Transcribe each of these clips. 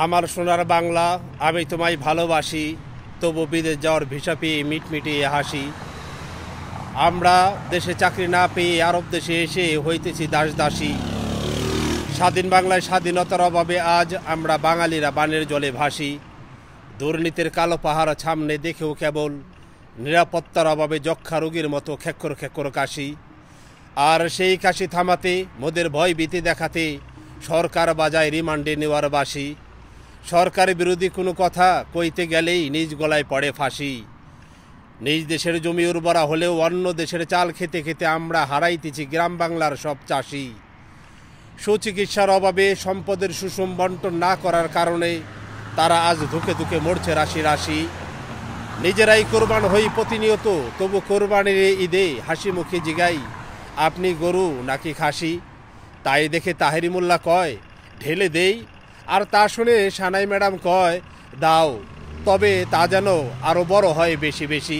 আমার সোনার বাংলা, আমি তোমায় ভালোবাসি, তবু বিদেশ যাওয়ার ভিসা পেয়ে মিটমিটিয়ে হাসি। আমরা দেশে চাকরি না পেয়ে আরব দেশে এসে হইতেছি দাস দাসী। স্বাধীন বাংলায় স্বাধীনতার অভাবে আজ আমরা বাঙালিরা বানের জলে ভাসি। দুর্নীতির কালো পাহাড় সামনে দেখেও কেবল নিরাপত্তার অভাবে যক্ষা রোগীর মতো খেক্কর খেক্কর কাশি। আর সেই কাশি থামাতে, মোদের ভয় ভীতি দেখাতে সরকার বাজায় রিমান্ডে নেওয়ার বাসি। সরকার বিরোধী কোনো কথা কইতে গেলেই নিজ গলায় পড়ে ফাঁসি। নিজ দেশের জমি উর্বরা হলেও অন্য দেশের চাল খেতে খেতে আমরা হারাইতেছি গ্রাম বাংলার সব চাষি। সুচিকিৎসার অভাবে সম্পদের সুষম বন্টন না করার কারণে তারা আজ ধুকে ধুকে মরছে রাশি রাশি। নিজেরাই কোরবান হই প্রতিনিয়ত, তবু কোরবানির ঈদে হাসি মুখে জিগাই, আপনি গরু নাকি খাসি? তাই দেখে তাহেরি মোল্লা কয়, ঢেলে দেই। আর তা শুনে সানাই ম্যাডাম কয়, দাও, তবে তা যেন আরও বড় হয় বেশি বেশি।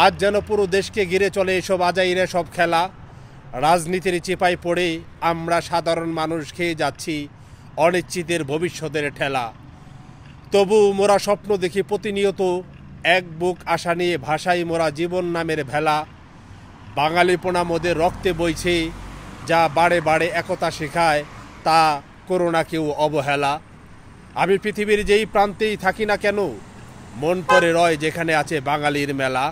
আজ যেন পুরো দেশকে ঘিরে চলে এসব আজাইরে সব খেলা। রাজনীতির চিপায় পড়ে আমরা সাধারণ মানুষ খেয়ে যাচ্ছি অনিশ্চিতের ভবিষ্যতের ঠেলা। তবু মোরা স্বপ্ন দেখি প্রতিনিয়ত, এক বুক আশা নিয়ে ভাষাই মোরা জীবন নামের ভেলা। বাঙালিপনা মোদের রক্তে বইছে, যা বাড়ে বাড়ে একতা শেখায়, তা করোনা কেউ অবহেলা। আমি পৃথিবীর যেই প্রান্তেই থাকি না কেন, মন পড়ে রয় যেখানে আছে বাঙালির মেলা।